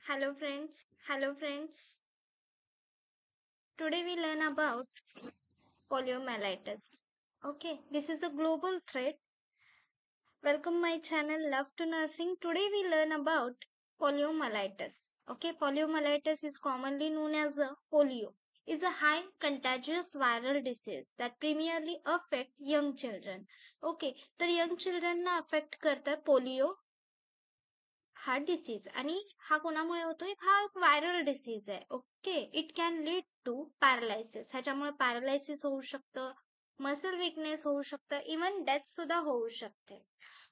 Hello friends. Hello friends. Today we learn about poliomyelitis. Okay, this is a global threat. Welcome my channel Love to Nursing. Today we learn about poliomyelitis. Okay, poliomyelitis is commonly known as a polio. Is a high contagious viral disease that primarily affect young children. Okay, तर young children ना affect करता polio हा disease आणि हा कोणामुळे होतोय हा viral disease आहे. Okay, it can lead to paralysis. ह्याच्यामुळे पॅरालायसिस होऊ शकतं, मसल विकनेस होऊ शकतं, इवन डेथ सुद्धा होऊ शकते.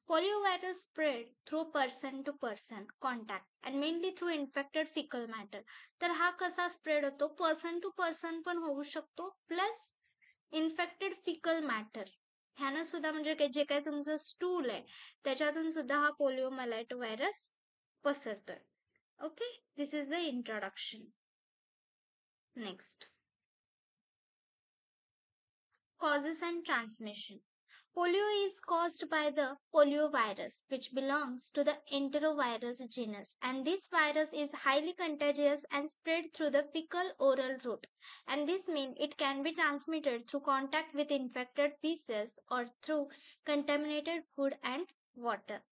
Polio virus spread through person to person contact and mainly through infected faecal matter. तर हा कसा स्प्रेड होतो? पर्सन टू पर्सन पण होऊ शकतो, प्लस इन्फेक्टेड फिकल मॅटर ह्यानं सुद्धा म्हणजे जे काही तुमचं स्टूल आहे त्याच्यातून सुद्धा हा पोलिओमायलाइट virus पसरतोय. Okay, this is the introduction. Next, causes and transmission. Polio is caused by the poliovirus, which belongs to the enterovirus genus, and this virus is highly contagious and spread through the fecal oral route. And this means it can be transmitted through contact with infected feces or through contaminated food and water.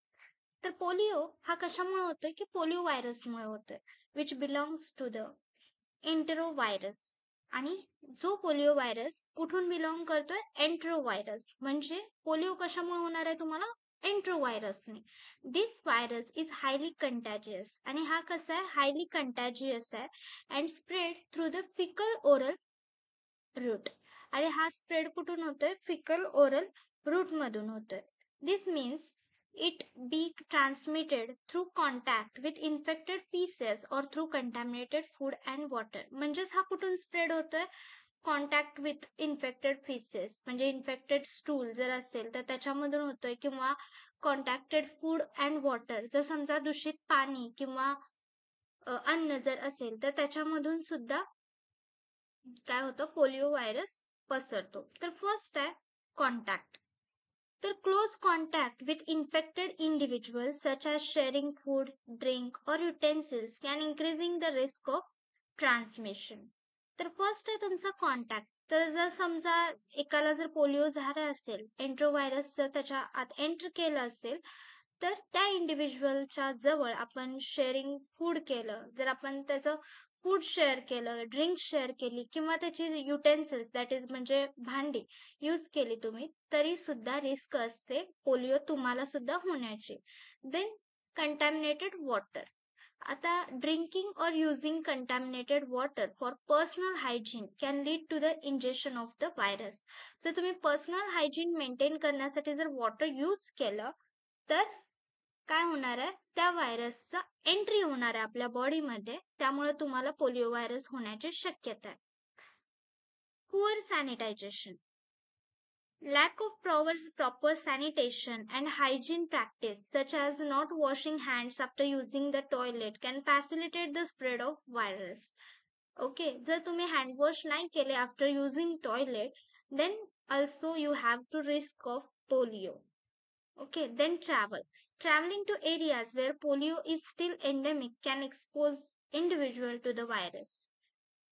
तर polio हा कशामुळे होतोय की polio व्हायरसमुळे होतोय, which belongs to the एंटेरोव्हायरस. आणि जो polio virus कुठून belong करतोय? एंट्रोव्हायरस. म्हणजे पोलिओ कशामुळे होणार आहे तुम्हाला? एंट्रोव्हायरसने. This virus is highly contagious. आणि हा कसा आहे? हायली कंटॅजियस आहे and spread through the faecal oral route. आणि हा स्प्रेड कुठून होतोय? फिकल ओरल रूट मधून होतोय. दिस means it be transmitted through contact with infected feces or through contaminated food and water. म्हणजेच हा कुठून स्प्रेड होतोय? कॉन्टॅक्ट विथ इन्फेक्टेड फिसेस म्हणजे इन्फेक्टेड स्टूल जर असेल तर त्याच्यामधून होतोय, किंवा कॉन्टॅक्टेड फूड अँड वॉटर जर समजा दूषित पाणी किंवा अन्न जर असेल तर त्याच्यामधून सुद्धा काय होतं? पोलिओ व्हायरस पसरतो. तर फर्स्ट आहे contact. The close contact with infected individuals such as sharing food, drink or utensils can increasing the risk of transmission. तर फर्स्ट आहे तुमचा कॉन्टॅक्ट. तर जर समजा एकाला जर पोलिओ झाला असेल, एंट्रोव्हायरस जर त्याच्या आत एंटर केलं असेल, तर त्या इंडिव्हिज्युअलच्या जवळ आपण शेअरिंग फूड केलं, जर आपण त्याचं फूड शेअर केलं, ड्रिंक शेअर केली किंवा त्याची युटेन्सिल्स दॅट इज म्हणजे भांडी यूज केली तुम्ही, तरी सुद्धा रिस्क असते पोलिओ तुम्हाला सुद्धा होण्याची. Then contaminated water. आता drinking or using contaminated water for personal hygiene can lead to the injection of the virus. जर तुम्ही पर्सनल हायजीन मेंटेन करण्यासाठी जर वॉटर यूज केलं तर काय होणार आहे? त्या व्हायरसचा एंट्री होणार आहे आपल्या बॉडीमध्ये, त्यामुळे तुम्हाला पोलिओ व्हायरस होण्याची शक्यता आहे. Poor sanitisation. Lack of proper sanitation and hygiene practice, such as not washing hands after using the toilet, can facilitate the spread of virus. Okay, जर तुम्ही hand wash नाही केले after using toilet, then also you have to risk of polio. Okay, then travel. Traveling to areas where polio is still endemic can expose individual to the virus.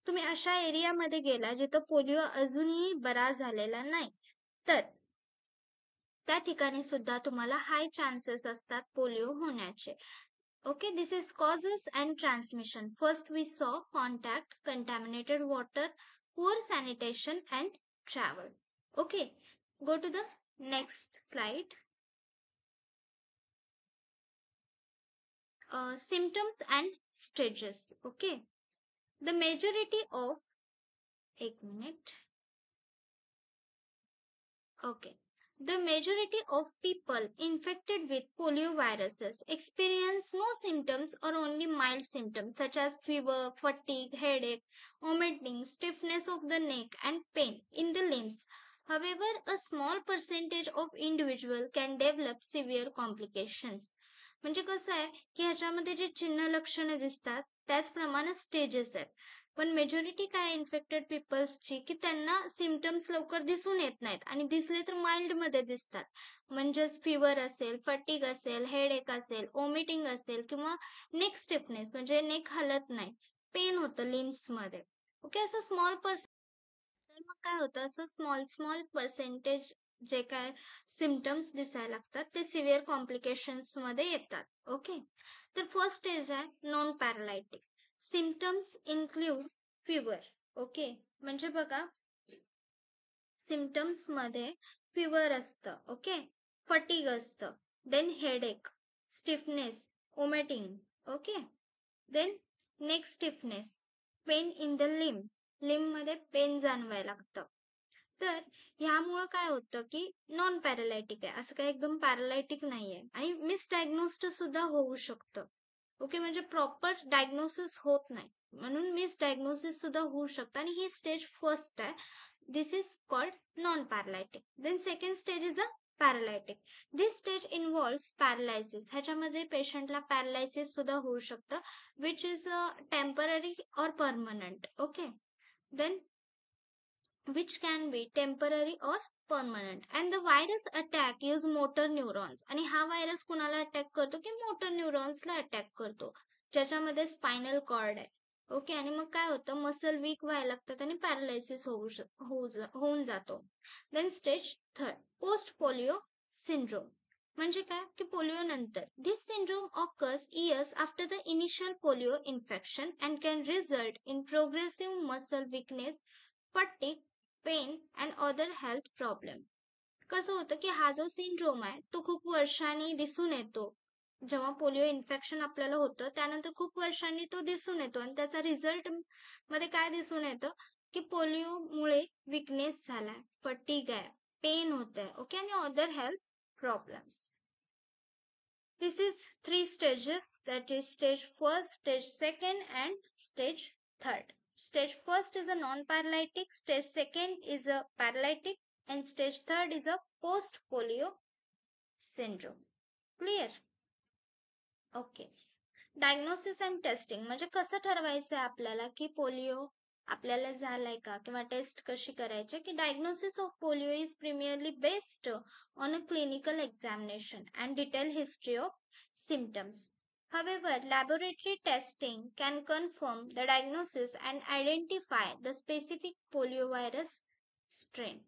तुम्ही अशा एरियामध्ये गेला जिथं polio अजूनही बरा झालेला नाही, तर त्या ठिकाणी सुद्धा तुम्हाला हाय चान्सेस असतात पोलिओ होण्याचे. Okay, this is causes and transmission. First we saw contact, contaminated water, poor sanitation and travel. Okay, go to the next slide. Symptoms and stages. Okay, the majority of एक minute. Okay. The majority of people infected with polioviruses experience no symptoms or only mild symptoms such as fever, fatigue, headache, vomiting, stiffness of the neck, and pain in the limbs. However, a small percentage of individuals can develop severe complications. म्हणजे कसं आहे की ह्याच्यामध्ये जे चिन्ह लक्षणे दिसतात त्याचप्रमाणे स्टेजेस आहेत. पण मेजॉरिटी काय इन्फेक्टेड पीपल्सची की त्यांना सिम्पटम्स लवकर दिसून येत नाहीत आणि दिसले तर माइल्ड मध्ये दिसतात. म्हणजेच फीवर असेल, फटीग असेल, हेडेक असेल, ओमिटिंग असेल किंवा नेक स्टिफनेस म्हणजे नेक हलत नाही, पेन होतं लिम्स मध्ये. ओके, असं स्मॉल तर मग काय होतं, असं स्मॉल स्मॉल पर्सेंटेज जे काय सिम्पटम्स दिसायला लागतात ते सिव्हिअर कॉम्प्लिकेशन्स मध्ये येतात. ओके, तर फर्स्ट स्टेज आहे non paralytic. Symptoms include fever. Okay, म्हणजे बघा सिम्पटम्स मध्ये फिवर असतं, ओके, फटीग असतं, then headache, stiffness, vomiting, okay, then neck stiffness, pain in the limb मध्ये पेन जाणवायला लागतं. तर ह्यामुळं काय होतं की नॉन पॅरालायटिक आहे, असं काही एकदम पॅरालायटिक नाहीये आणि मिसडायग्नोस्ड सुद्धा होऊ शकतं. ओके, म्हणजे प्रॉपर डायग्नोसिस होत नाही म्हणून मिसडायग्नोसिस सुद्धा होऊ शकतं आणि ही स्टेज फर्स्ट आहे. This is called non paralytic. Then second stage is a paralytic. This stage involves paralysis. ह्याच्यामध्ये पेशंटला पॅरालायसिस सुद्धा होऊ शकतं, विच इज टेम्पररी और permanent. Okay, then which can be temporary or permanent, and the virus attack use motor neurons. आणि हा virus कुणाला attack करतो की मोटर न्यूरॉन्सला अटॅक करतो, ज्याच्यामध्ये स्पायनल कॉर्ड आहे. ओके, आणि मग काय होतं, मसल वीक व्हायला लागतात आणि पॅरालायसिस होऊन जातो. Then stage third post polio syndrome. म्हणजे काय की पोलिओ नंतर this syndrome occurs years after the initial polio infection and can result in progressive muscle weakness, fatigue, pain and other health problem. कसं होतं की हा जो सिंड्रोम आहे तो खूप वर्षांनी दिसून येतो. जेव्हा पोलिओ इन्फेक्शन आपल्याला होतं त्यानंतर खूप वर्षांनी तो दिसून येतो आणि त्याचा रिझल्ट मध्ये काय दिसून येतं की पोलिओमुळे विकनेस झालाय, फटीग आहे, पेन होत आहे, ओके, आणि other health problems. This is three stages, that is stage first, stage second and stage third. Stage first is a non-paralytic, stage second is a paralytic and stage third is a post-polio syndrome. Clear? Okay. Diagnosis and testing म्हणजे कसं ठरवायचं आहे आपल्याला की polio आपल्याला झालाय का किंवा टेस्ट कशी करायची की diagnosis of polio is primarily based on a clinical examination and detail history of symptoms. However, laboratory testing can confirm the diagnosis and identify the specific poliovirus strain.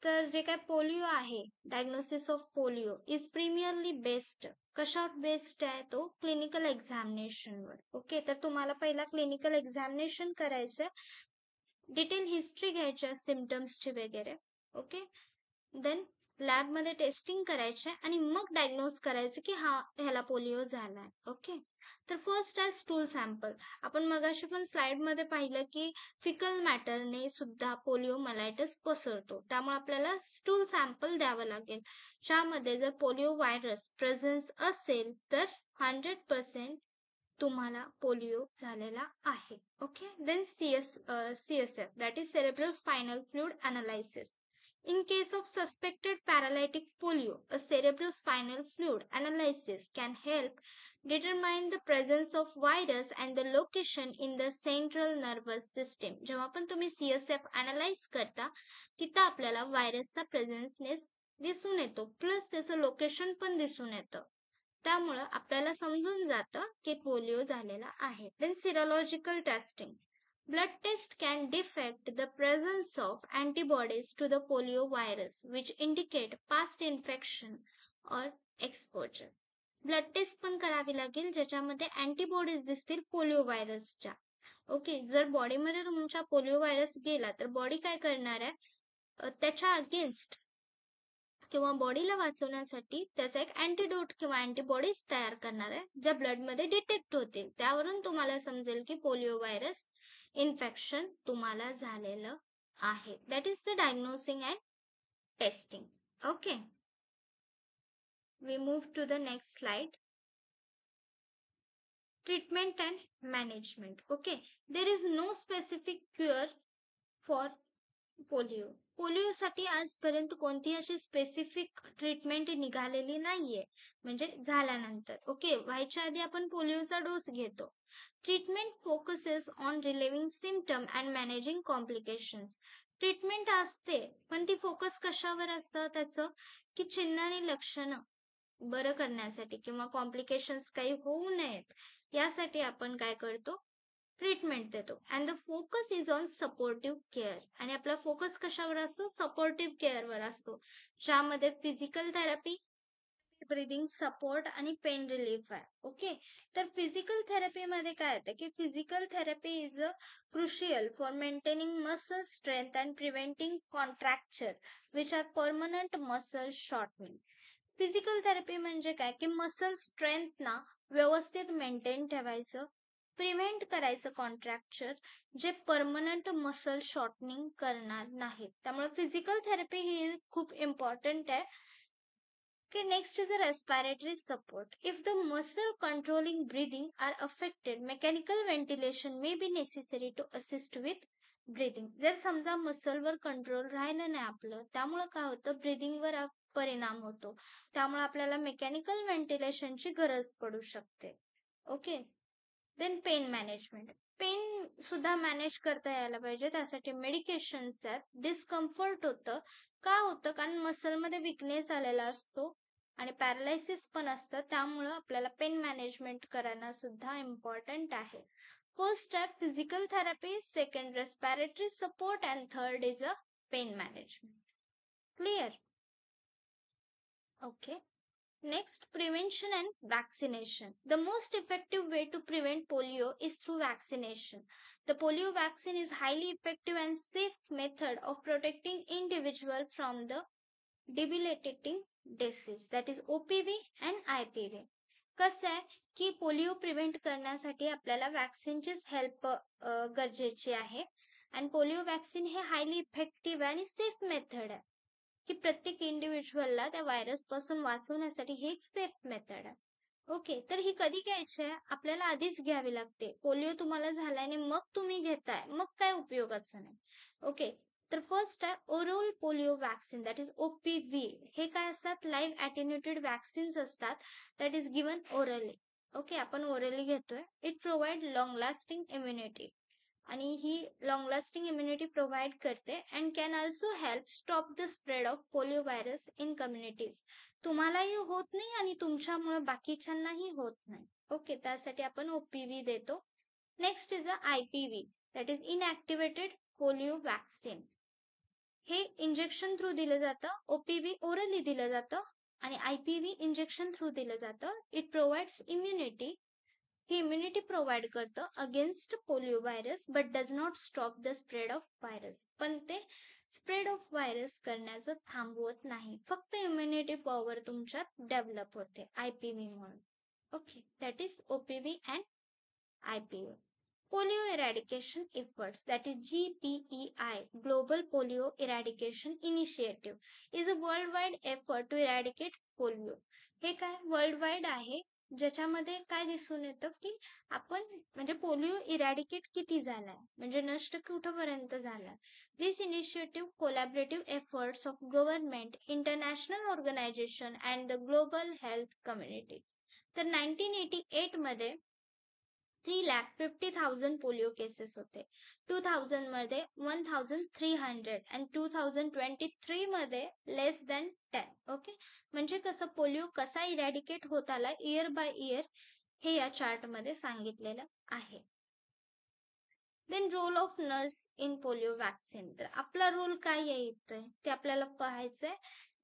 तर जे काय पोलिओ आहे, diagnosis of polio is primarily based कशावर based आहे तो clinical एक्झामिनेशनवर. Okay, तर तुम्हाला पहिला क्लिनिकल एक्झामिनेशन करायचं, डिटेल हिस्ट्री घ्यायची सिम्पटम्सची वगैरे. ओके, देन लॅबमध्ये टेस्टिंग करायचे आणि मग डायग्नोज करायचं की हा ह्याला पोलिओ झालाय. ओके, तर फर्स्ट आहे स्टूल सॅम्पल. आपण मगाशी पण स्लाइड मध्ये पाहिलं की फिकल मॅटरने सुद्धा पोलिओ मलायटिस पसरतो, त्यामुळे आपल्याला स्टूल सॅम्पल द्यावं लागेल, ज्यामध्ये जर पोलिओ व्हायरस प्रेझेन्स असेल तर 100% तुम्हाला पोलिओ झालेला आहे. Okay, then CSF, that is cerebrospinal fluid analysis. In case of suspected paralytic polio, a cerebrospinal fluid analysis can help determine the presence of virus and the location in the central nervous system. जेव्हा पण तुम्ही CSF analyze करता तिथं आपल्याला व्हायरसचा प्रेझेन्सनेस दिसून येतो, plus त्याचं लोकेशन पण दिसून येतं. त्यामुळं आपल्याला समजून जातं की पोलिओ झालेला आहे. Then serological testing. Blood test can detect the presence of antibodies to the polio virus, which indicate past infection or exposure. Blood test पण करावी लागेल ज्याच्यामध्ये अँटीबॉडीज दिसतील पोलिओ व्हायरसच्या. ओके, जर बॉडीमध्ये तुमच्या पोलिओ व्हायरस गेला तर बॉडी काय करणार आहे, त्याच्या अगेन्स्ट किंवा बॉडीला वाचवण्यासाठी त्याचा एक अँटीडोट किंवा अँटीबॉडीज तयार करणार आहे, ज्या ब्लडमध्ये डिटेक्ट होतील. त्यावरून तुम्हाला समजेल की पोलिओ व्हायरस इन्फेक्शन तुम्हाला झालेलं आहे. That is the diagnosing and testing. Okay, we move to the next slide. Treatment and management. Okay, there is no specific cure for polio. पोलिओसाठी आजपर्यंत कोणती अशी स्पेसिफिक ट्रीटमेंट निघालेली नाहीये. म्हणजे झाल्यानंतर. ओके. व्हायच्या आधी आपण पोलिओचा डोस घेतो. Treatment focuses on relieving symptom and managing complications. Treatment असते, पण ती फोकस कशावर असतं त्याचं, की चिन्ह आणि लक्षणं बरं करण्यासाठी किंवा कॉम्प्लिकेशन्स काही होऊ नयेत, यासाठी आपण काय करतो, ट्रीटमेंट देतो. And the focus is on supportive care. आणि आपला फोकस कशावर असतो, सपोर्टिव्ह केअरवर असतो, ज्यामध्ये फिजिकल थेरपी, ब्रीदिंग सपोर्ट आणि पेन रिलीफ आहे. ओके. तर फिजिकल थेरपीमध्ये काय येतं, की physical therapy is a crucial for maintaining muscle strength and preventing contracture which are permanent muscle shortening. Physical therapy म्हणजे काय, की मसल स्ट्रेंथ ना व्यवस्थित मेंटेन ठेवायचं, प्रिव्हेंट करायचं कॉन्ट्रॅक्चर, जे परमनंट मसल शॉर्टनिंग करणार नाहीत. त्यामुळे फिजिकल थेरपी ही खूप इम्पॉर्टंट आहे. Okay, next is a respiratory support. If the muscle controlling breathing are affected, mechanical ventilation may be necessary to assist with breathing. जर समजा मसलवर कंट्रोल राहिलं नाही आपलं, त्यामुळे काय होतं, ब्रीदिंगवर परिणाम होतो. त्यामुळे आपल्याला मेकॅनिकल व्हेंटिलेशनची गरज पडू शकते. Okay. Then pain management. Pain सुद्धा मॅनेज करता यायला पाहिजे, त्यासाठी मेडिकेशन्स आहेत. डिस्कम्फर्ट होतं, का होतं, कारण मसलमध्ये विकनेस आलेला असतो आणि पॅरालायसिस पण असतं, त्यामुळं आपल्याला पेन मॅनेजमेंट करणं सुद्धा इम्पॉर्टंट आहे. First step physical therapy, second respiratory support and third is a pen management. Clear? Okay. Next, prevention and vaccination. The most effective way to prevent polio is through vaccination. The polio vaccine is highly effective and safe method of protecting individual from the debilitating disease, that is OPV and IPV. कसं आहे, की polio prevent करण्यासाठी आपल्याला वॅक्सिनचीच help गरजेची आहे. आणि polio vaccine हे highly effective आणि सेफ मेथड आहे, की प्रत्येक इंडिव्हिज्युअलला त्या व्हायरस पासून वाचवण्यासाठी हे एक सेफ मेथड आहे. ओके. तर ही कधी घ्यायची आहे, आपल्याला आधीच घ्यावी लागते. पोलिओ तुम्हाला झालाय आणि मग तुम्ही घेताय, मग काय उपयोगाचं नाही. ओके. तर फर्स्ट आहे oral polio vaccine, that is OPV. हे काय असतात, लाईव्ह अटेन्युएटेड वॅक्सिन्स असतात, that is given orally. Okay. आपण ओरली घेतोय. It provide long lasting immunity, आणि ही लॉंग लास्टिंग इम्युनिटी प्रोव्हाइड करते and can also help stop the spread of polio virus in communities. तुम्हालाही होत नाही आणि तुमच्यामुळे बाकीच्यांनाही होत नाही. ओके. त्यासाठी आपण OPV देतो. Next is a IPV, that is inactivated polio vaccine. हे इंजेक्शन थ्रू दिलं जातं. OPV ओरली दिलं जातं आणि IPV इंजेक्शन थ्रू दिलं जातं. It provides immunity. ही इम्युनिटी प्रोव्हाइड करतं against polio virus, but does not stop the spread of virus. पण ते स्प्रेड ऑफ व्हायरस करण्याचं थांबवत नाही, फक्त इम्युनिटी पॉवर तुमच्यात डेव्हलप होते IPV म्हणून. Okay. That is OPV and IPV. Polio eradication efforts, that is GPEI, Global Polio Eradication Initiative, is a worldwide effort to eradicate polio. हे काय वर्ल्ड आहे, ज्याच्यामध्ये काय दिसून येतं, की आपण म्हणजे पोलिओ इरॅडिकेट किती झालाय, म्हणजे नष्ट कुठपर्यंत झालाय. This initiative collaborative efforts of government, international organization and the global health community. तर 1988 मध्ये 3,50,000 पोलिओ केसेस होते. 2000 मध्ये 1,300 आणि 2023 मध्ये लेस दॅन 10. ओके. म्हणजे कसं पोलिओ कसा इरॅडिकेट होत आला इयर बाय इयर, हे या चार्ट मध्ये सांगितलेलं आहे. Then role of nurse in polio vaccine. तर आपला रोल काय येतोय ते आपल्याला पाहायचंय.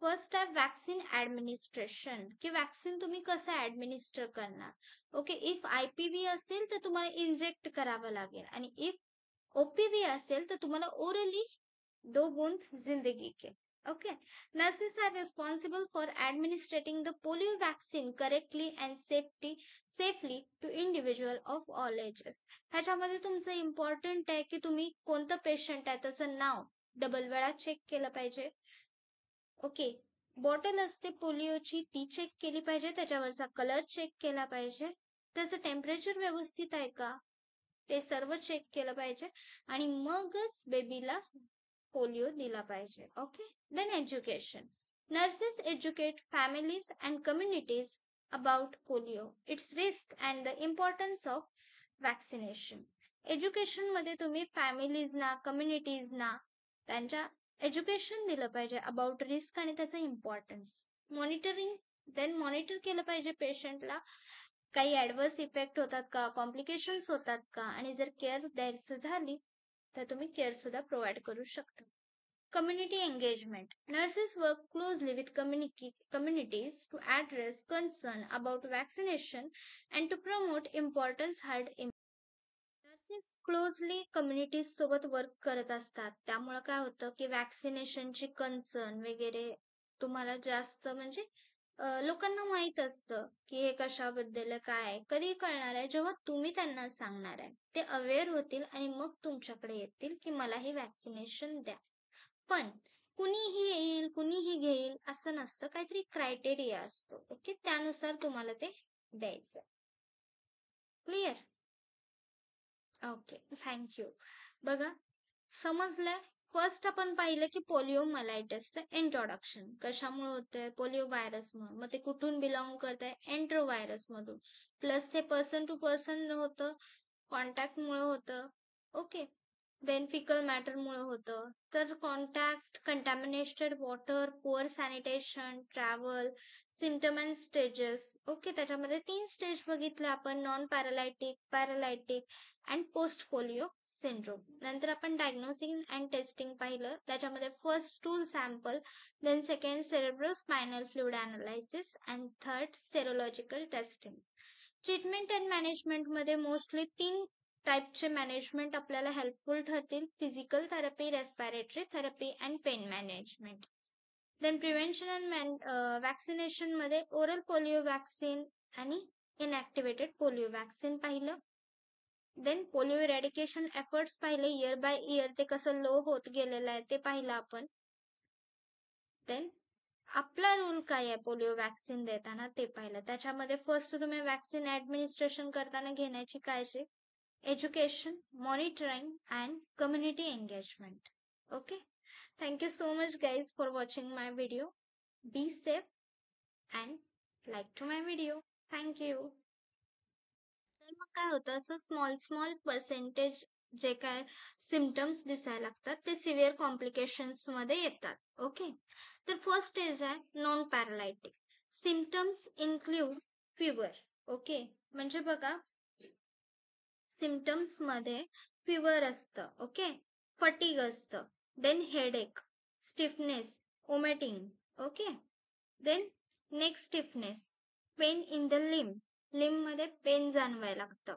फर्स्ट आहे वॅक्सिन ऍडमिनिस्ट्रेशन, की वॅक्सिन तुम्ही कसं ऍडमिनिस्टर करणार. ओके. इफ IPV असेल तर तुम्हाला इंजेक्ट करावं लागेल, आणि इफ OPV असेल तर तुम्हाला ओरली 2 बूंद जिंदगी के. Okay. Nurses are responsible for administering the polio vaccine correctly and safely to individual of all ages. ह्याच्यामध्ये तुमचं इम्पॉर्टंट आहे की तुम्ही कोणतं पेशंट आहे त्याचं नाव डबल वेळा चेक केलं पाहिजे. ओके. बॉटल असते पोलिओची ती चेक केली पाहिजे, त्याच्यावरचा कलर चेक केला पाहिजे, त्याचं टेम्परेचर व्यवस्थित आहे का ते सर्व चेक केलं पाहिजे, आणि मगच बेबीला पोलिओ दिला पाहिजे. Okay. Then education. Nurses educate families and communities about polio, its risk and the importance of vaccination. Education मध्ये तुम्ही फॅमिलीजना कम्युनिटीजना त्यांच्या एज्युकेशन दिलं पाहिजे अबाउट रिस्क आणि त्याचा इम्पॉर्टन्स. मॉनिटरिंग, देन मॉनिटर केलं पाहिजे पेशंटला काही ॲडवर्स इफेक्ट होतात का, कॉम्प्लिकेशन्स होतात का, आणि जर केअर द्यायची झाली तर तुम्ही केअर सुद्धा प्रोव्हाइड करू शकता. Community engagement. Nurses work closely with communities to address concern about vaccination and to promote importance herd immunity. Nurses closely communities सोबत वर्क करत असतात. त्यामुळे काय होतं की वॅक्सिनेशनची कन्सर्न वगैरे तुम्हाला जास्त म्हणजे लोकांना माहित असतं की हे कशाबद्दल आहे, काय आहे. कधी कळणार आहे जेव्हा तुम्ही त्यांना सांगणार आहे. ते अवेअर होतील आणि मग तुमच्याकडे येतील की मला हे वॅक्सिनेशन द्या. पण कुणीही येईल कुणीही घेईल असं नसतं. काहीतरी क्रायटेरिया असतो. ओके. त्यानुसार तुम्हाला ते द्यायचं. क्लिअर? ओके. थँक्यू. बघा समजलं. फर्स्ट आपण पाहिलं की पोलिओ मलायटिसचं इंट्रोडक्शन कशामुळे होतंय, पोलिओ व्हायरसमुळे. मग ते कुठून बिलॉंग करत आहे, एंट्रो व्हायरस मधून. प्लस हे पर्सन टू पर्सन होतं, कॉन्टॅक्टमुळे होतं. ओके. देन फिकल मॅटरमुळे होतं. तर contact, contaminated water, poor sanitation, travel, symptom and stages. Okay. त्याच्यामध्ये 3 स्टेज बघितले आपण, non paralytic, paralytic and post polio syndrome. नंतर आपण डायग्नोसिंग अँड टेस्टिंग पाहिलं. त्याच्यामध्ये first stool sample, then second cerebrospinal fluid analysis and third serological testing. Treatment and management मध्ये mostly 3 टाईपचे management आपल्याला हेल्पफुल ठरतील. Physical therapy, respiratory therapy and pain management. Then prevention and vaccination मध्ये oral polio vaccine आणि inactivated polio vaccine पाहिलं. Then polio eradication efforts पाहिले, year by year ते कसं लो होत गेलेलं आहे ते पाहिलं आपण. देन आपला रूल काय आहे पोलिओ वॅक्सिन देताना ते पाहिलं. त्याच्यामध्ये फर्स्ट तुम्ही वॅक्सिन ऍडमिनिस्ट्रेशन करताना घेण्याची काळजी, education, monitoring, and community engagement. Okay. Thank you so much guys for watching my video. Be safe and like to my video. Thank you. तर मग काय होतं, असं स्मॉल पर्सेंटेज जे काय सिम्टम्स दिसायला लागतात ते सिव्हिअर कॉम्प्लिकेशन्स मध्ये येतात. ओके. तर फर्स्ट स्टेज आहे non paralytic. Symptoms include fever. Okay. म्हणजे बघा सिम्टम्स मध्ये फिवर असतं. ओके. फटीग असतं. Then headache, stiffness, vomiting. Okay. Then neck stiffness, pain in the limb मध्ये पेन जाणवायला लागतं.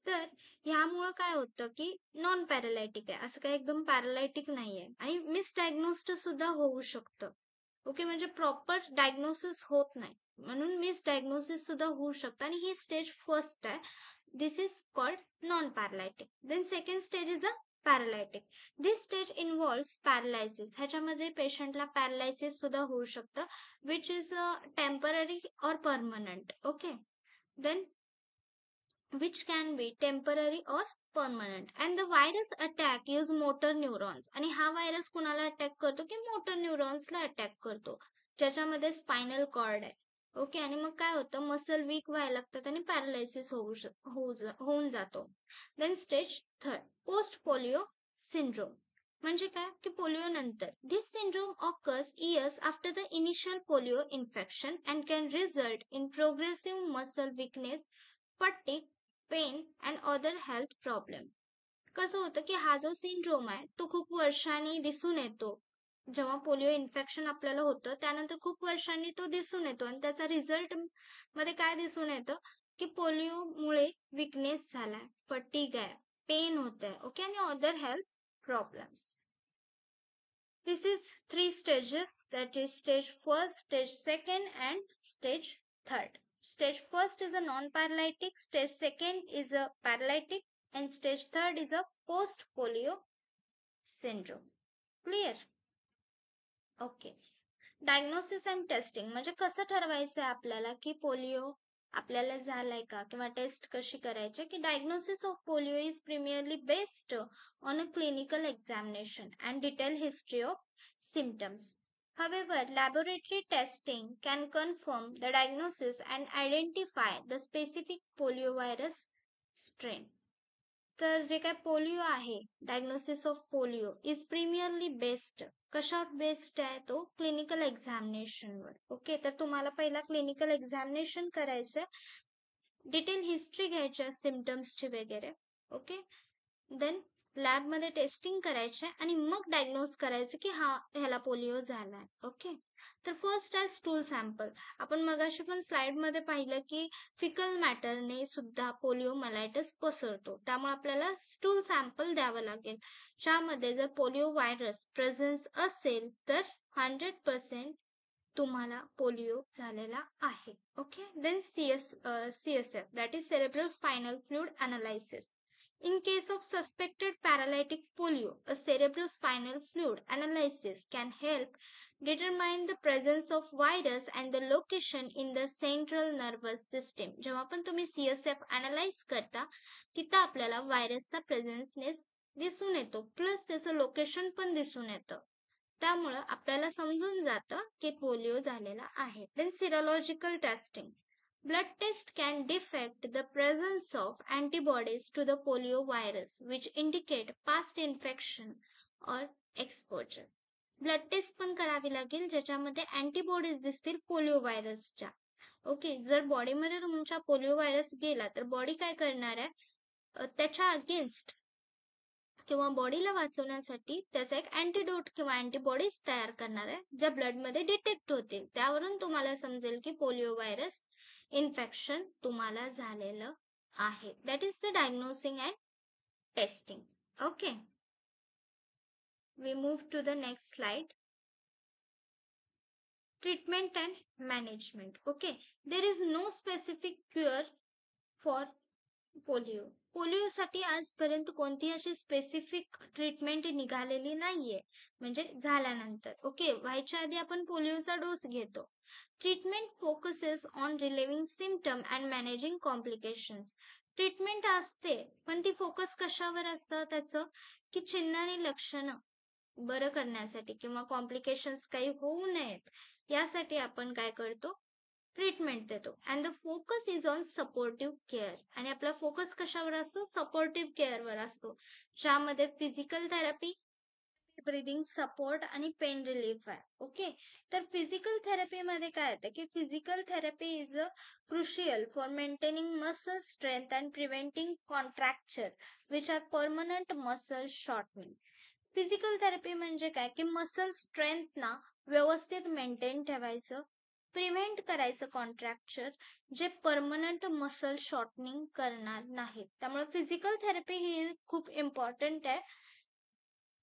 तर ह्यामुळं काय होतं की नॉन पॅरालायटिक आहे, असं काही एकदम पॅरालायटिक नाहीये, आणि मिसडायग्नोस्ड सुद्धा होऊ शकतं. ओके. म्हणजे प्रॉपर डायग्नोसिस होत नाही, म्हणून मिसडायग्नोसिस सुद्धा होऊ शकतं, आणि ही स्टेज फर्स्ट आहे. This is called non-paralytic. Then second stage is a paralytic. This stage involves paralysis. ह्याच्यामध्ये पेशंटला पॅरालायसिस सुद्धा होऊ शकतं, which is temporary or permanent. Okay. Then which can be temporary or permanent. And the virus attack use motor neurons. आणि हा virus कुणाला attack करतो की मोटर न्यूरॉन्सला अटॅक करतो, ज्याच्यामध्ये स्पायनल कॉर्ड आहे. ओके. आणि मग काय होतं, मसल वीक व्हायला लागतात आणि पॅरालायसिस होऊन जातो. Then stage third, post polio syndrome. म्हणजे काय की पोलिओ नंतर. This syndrome occurs years after the initial polio infection and can result in progressive muscle weakness, fatigue, pain and other health problem. कसं होतं की हा जो सिंड्रोम आहे तो खूप वर्षांनी दिसून येतो. जेव्हा पोलिओ इन्फेक्शन आपल्याला होतं त्यानंतर खूप वर्षांनी तो दिसून येतो, आणि त्याचा रिझल्ट मध्ये काय दिसून येतं की पोलिओमुळे विकनेस झालाय, फटीग आहे, पेन होत आहे. ओके. आणि other health problems. This is 3 stages, that is stage first, stage second and stage third. Stage first is a non-paralytic, stage second is a paralytic, and stage third is a post-polio syndrome. Clear? Okay. Diagnosis and testing म्हणजे कसं ठरवायचं आहे आपल्याला की polio आपल्याला झालाय का किंवा टेस्ट कशी करायची की diagnosis of polio is primarily based on a clinical examination and detailed history of symptoms. However, laboratory testing can confirm the diagnosis and identify the specific poliovirus strain. तर जे काय पोलिओ आहे, diagnosis of polio is primarily based कशावर based आहे तो clinical एक्झामिनेशनवर. Okay, तर तुम्हाला पहिला क्लिनिकल एक्झामिनेशन करायचं, डिटेल हिस्ट्री घ्यायची सिम्पटम्सची वगैरे. ओके, देन लॅबमध्ये टेस्टिंग करायचे आणि मग डायग्नोज करायचं की हा ह्याला पोलिओ झालाय. ओके, तर फर्स्ट आहे स्टूल सॅम्पल. आपण मगाशी पण स्लाइडमध्ये पाहिलं की फिकल मॅटरने सुद्धा पोलिओ मलायटस पसरतो, त्यामुळे आपल्याला स्टूल सॅम्पल द्यावं लागेल, ज्यामध्ये जर पोलिओ व्हायरस प्रेझेन्स असेल तर 100% तुम्हाला पोलिओ झालेला आहे. Okay, then CSF, that is cerebrospinal fluid analysis. In case of suspected paralytic polio, a cerebrospinal fluid analysis can help determine the presence of virus and the location in the central nervous system. जेव्हा पण तुम्ही CSF analyze करता, तिथं आपल्याला व्हायरसचा प्रेझेन्सनेस दिसून येतो, plus त्याचं लोकेशन पण दिसून येतं. त्यामुळं आपल्याला समजून जातं की पोलिओ झालेला आहे. Then serological testing. Blood test can detect the presence of antibodies to the polio virus, which indicate past infection or exposure. Blood test पण करावी लागेल, ज्याच्यामध्ये अँटीबॉडीज दिसतील पोलिओ व्हायरसच्या. ओके, जर बॉडीमध्ये तुमच्या पोलिओ व्हायरस गेला तर बॉडी काय करणार आहे, त्याच्या अगेन्स्ट किंवा बॉडीला वाचवण्यासाठी त्याचा एक अँटीडोट किंवा अँटीबॉडीज तयार करणार आहे, ज्या ब्लडमध्ये डिटेक्ट होतील. त्यावरून तुम्हाला समजेल की पोलिओ व्हायरस इन्फेक्शन तुम्हाला झालेलं आहे. That is the diagnosing and testing. Okay, we move to the next slide. Treatment and management. Okay, there is no specific cure for polio. पोलिओसाठी आजपर्यंत कोणती अशी स्पेसिफिक ट्रीटमेंट निघालेली नाहीये, म्हणजे झाल्यानंतर. ओके, व्हायच्या आधी आपण पोलिओचा डोस घेतो. Treatment focuses on relieving symptom and managing complications. Treatment असते, पण ती फोकस कशावर असतं त्याचं, की चिन्ह आणि लक्षणं बरं करण्यासाठी किंवा कॉम्प्लिकेशन्स काही होऊ नयेत यासाठी आपण काय करतो, ट्रीटमेंट देतो. And the focus is on supportive care. आणि आपला फोकस कशावर असतो, सपोर्टिव्ह केअरवर असतो, ज्यामध्ये फिजिकल थेरपी, ब्रीदिंग सपोर्ट आणि पेन रिलीफ आहे. ओके, तर फिजिकल थेरपीमध्ये काय येतं की physical therapy is a crucial for maintaining muscle strength and preventing contracture which are permanent muscle shortening. Physical therapy म्हणजे काय की मसल स्ट्रेंथ ना व्यवस्थित मेंटेन ठेवायचं, प्रिव्हेंट करायचं कॉन्ट्रॅक्चर, जे परमनंट मसल शॉर्टनिंग करणार नाहीत. त्यामुळे फिजिकल थेरपी ही खूप इम्पॉर्टंट आहे.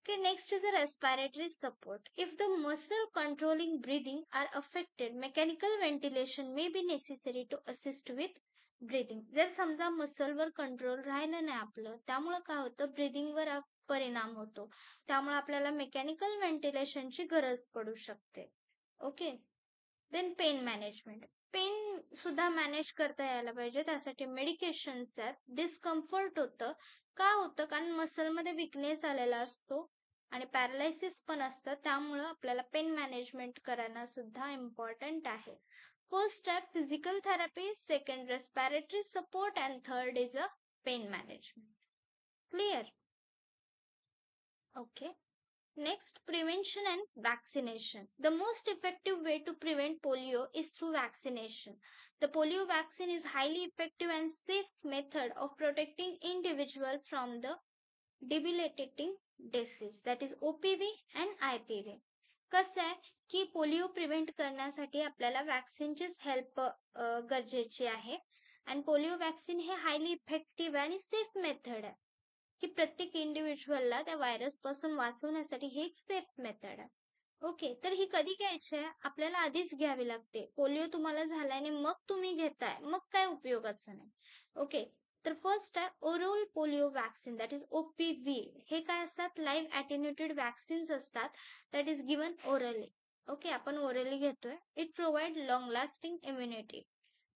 Okay, next is a respiratory support. If the muscle controlling breathing are affected, mechanical ventilation may be necessary to assist with breathing. जर समजा मसलवर कंट्रोल राहिलं नाही आपलं, त्यामुळे काय होतं, ब्रीदिंगवर परिणाम होतो, त्यामुळे आपल्याला मेकॅनिकल व्हेंटिलेशनची गरज पडू शकते. Okay, then pain management. Pain सुद्धा मॅनेज करता यायला पाहिजे, त्यासाठी मेडिकेशन्स आहेत. डिस्कम्फर्ट होतं, का होतं, कारण मसलमध्ये विकनेस आलेला असतो आणि पॅरालायसिस पण असतं, त्यामुळं आपल्याला पेन मॅनेजमेंट करणं सुद्धा इम्पॉर्टंट आहे. First step physical therapy, second respiratory support and third is a pen management. Clear? Okay. Next, prevention and vaccination. The most effective way to prevent polio is through vaccination. The polio vaccine is highly effective and safe method of protecting individual from the debilitating disease, that is OPV and IPV. कसं आहे की polio prevent करण्यासाठी आपल्याला वॅक्सिनचीच help गरजेची आहे. आणि polio vaccine हे highly effective आणि सेफ मेथड आहे की प्रत्येक इंडिव्हिज्युअलला त्या व्हायरस पासून वाचवण्यासाठी ही एक सेफ मेथड आहे. ओके, तर ही कधी घ्यायची आहे, आपल्याला आधीच घ्यावी लागते. पोलिओ तुम्हाला झालाय आणि मग तुम्ही घेताय, मग काय उपयोगाचं नाही. ओके, तर फर्स्ट आहे oral polio vaccine, that is OPV. हे काय असतात, लाईव्ह ॲटेन्युएटेड वॅक्सिन्स असतात, that is given orally. Okay, आपण ओरली घेतोय. It provide long lasting immunity.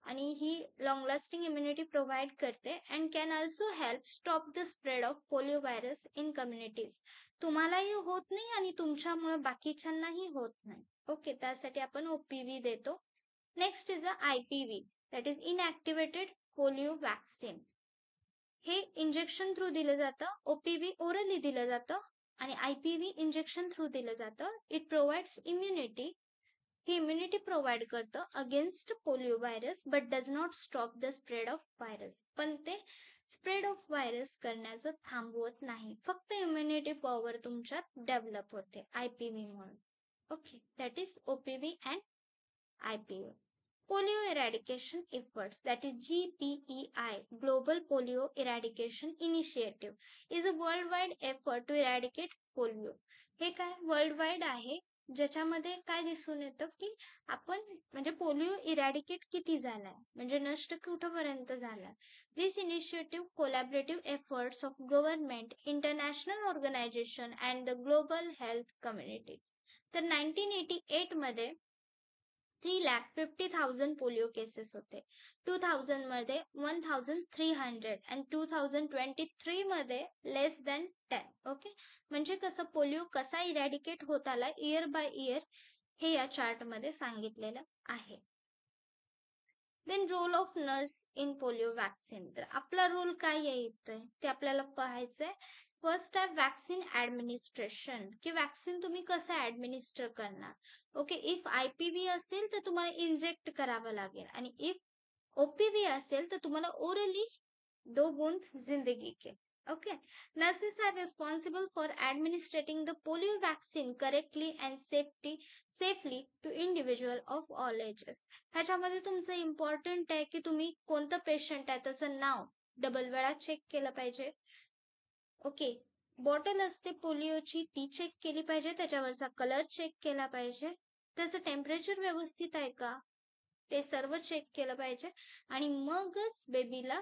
आणि ही लॉंग लास्टिंग इम्युनिटी प्रोव्हाइड करते and can also help stop the spread of polio virus in communities. तुम्हालाही होत नाही आणि तुमच्यामुळे बाकीच्यांनाही होत नाही. ओके, त्यासाठी आपण ओपीव्ही देतो. Next is IPV, that is inactivated polio vaccine. हे इंजेक्शन थ्रू दिलं जातं. ओपीव्ही ओरली दिलं जातं आणि IPV इंजेक्शन थ्रू दिलं जातं. It provides immunity. ही इम्युनिटी प्रोव्हाइड करतं against polio virus but does not stop the spread of virus. पण ते स्प्रेड ऑफ व्हायरस करण्याचं थांबवत नाही, फक्त इम्युनिटी पॉवर तुमच्यात डेव्हलप होते IPV म्हणून. Okay, that is OPV and IPV. Polio Eradication Efforts, that is GPEI, Global Polio Eradication Initiative, is a worldwide effort to eradicate polio. हे काय वर्ल्ड आहे, ज्याच्यामध्ये काय दिसून येतं की आपण म्हणजे पोलिओ इरॅडिकेट किती झालाय, म्हणजे नष्ट कुठपर्यंत झालाय. This initiative collaborative efforts of government, international organization and the global health community. तर 1988 मध्ये 3,50,000 पोलिओ केसेस होते. 2000 मध्ये 1,300 आणि 2023 मध्ये लेस दॅन 10. ओके, म्हणजे कसं पोलिओ कसा इरॅडिकेट होत आला इयर बाय इयर हे या चार्ट मध्ये सांगितलेलं आहे. Then role of nurse in polio vaccine. तर आपला रोल काय येतोय ते आपल्याला पाहायचंय. फर्स्ट आहे वॅक्सिन ऍडमिनिस्ट्रेशन, की वॅक्सिन तुम्ही कसं ऍडमिनिस्टर करणार. ओके, इफ IPV असेल तर तुम्हाला इंजेक्ट करावं लागेल आणि इफ OPV असेल तर तुम्हाला ओरली 2 बूंद जिंदगी के. Okay, nurses are responsible for administering the polio vaccine correctly and safely to individual of all ages. ह्याच्यामध्ये तुमचं इम्पॉर्टंट आहे की तुम्ही कोणतं पेशंट आहे त्याचं नाव डबल वेळा चेक केलं पाहिजे. ओके, बॉटल असते पोलिओची ती चेक केली पाहिजे, त्याच्यावरचा कलर चेक केला पाहिजे, त्याचं टेम्परेचर व्यवस्थित आहे का ते सर्व चेक केलं पाहिजे आणि मगच बेबीला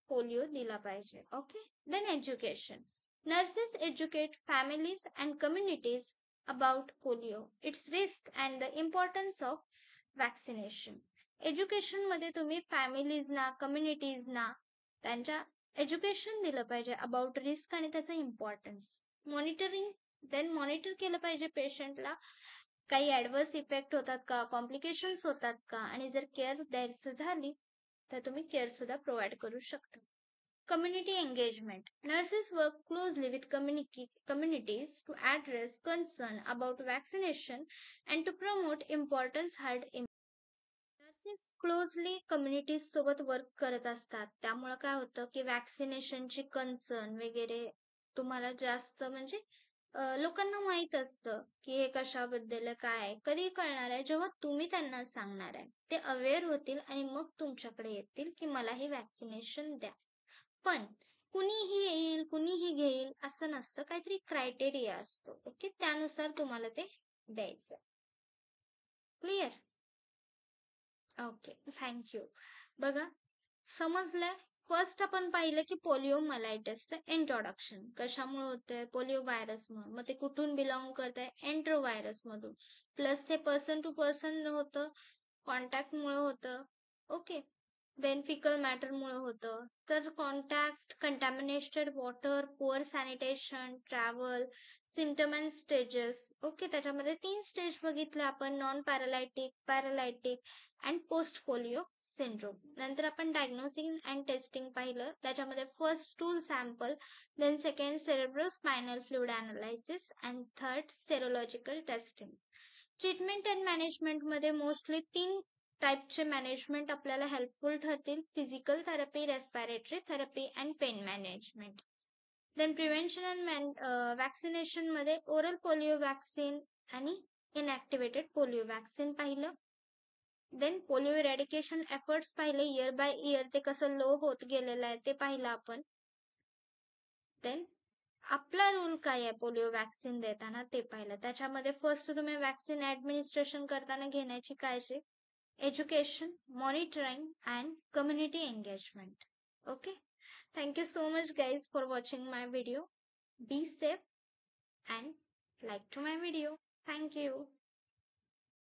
पोलिओ दिला पाहिजे. Okay, then education. Nurses educate families and communities about polio, its risk and the importance of vaccination. Education मध्ये तुम्ही फॅमिलीजना कम्युनिटीजना त्यांच्या एज्युकेशन दिलं पाहिजे अबाउट रिस्क आणि त्याचं इम्पॉर्टन्स. मॉनिटरिंग, देन मॉनिटर केलं पाहिजे पेशंटला काही ॲडव्हर्स इफेक्ट होतात का, कॉम्प्लिकेशन्स होतात का, आणि जर केअर द्यायची झाली तर तुम्ही केअर सुद्धा प्रोव्हाइड करू शकता. Community engagement. Nurses work closely with communities to address concern about vaccination and to promote importance herd immunity. Nurses closely communities सोबत वर्क करत असतात, त्यामुळे काय होतं की वॅक्सिनेशनची कन्सर्न वगैरे तुम्हाला जास्त म्हणजे लोकांना माहित असतं की हे कशाबद्दल काय आहे. कधी कळणार आहे जेव्हा तुम्ही त्यांना सांगणार आहे, ते अवेअर होतील आणि मग तुमच्याकडे येतील की मला हे वॅक्सिनेशन द्या. पण कुणीही येईल कुणीही घेईल असं नसतं, काहीतरी क्रायटेरिया असतो. ओके, त्यानुसार तुम्हाला ते द्यायचं. क्लिअर? Okay, thank you. बघा समजलंय. फर्स्ट आपण पाहिलं की पोलिओ मलायटिसचं इंट्रोडक्शन कशामुळे होतंय, पोलिओ व्हायरसमुळे. मग ते कुठून बिलॉंग करत आहे, एंट्रो व्हायरस मधून. प्लस ते पर्सन टू पर्सन होतं, कॉन्टॅक्टमुळे होतं. ओके, देन फिकल मॅटरमुळे होतं. तर contact, contaminated water, poor sanitation, travel, symptom and stages. Okay, त्याच्यामध्ये 3 स्टेज बघितले आपण, non paralytic, paralytic and post polio syndrome. नंतर आपण डायग्नोसिंग अँड टेस्टिंग पाहिलं, त्याच्यामध्ये first stool sample, then second cerebrospinal fluid analysis and third serological testing. Treatment and management मध्ये mostly 3 टाईपचे management आपल्याला हेल्पफुल ठरतील, physical therapy, respiratory therapy and pain management. Then prevention and vaccination मध्ये oral polio vaccine आणि inactivated polio vaccine पाहिलं. Then polio eradication efforts पाहिले, year by year ते कसं लो होत गेलेलं आहे ते पाहिलं आपण. देन आपला रूल काय आहे पोलिओ वॅक्सिन देताना ते पाहिलं. त्याच्यामध्ये फर्स्ट तुम्ही वॅक्सिन ऍडमिनिस्ट्रेशन करताना घेण्याची काळजी, education, monitoring and community engagement. Okay, thank you so much guys for watching my video. Be safe and like to my video. Thank you.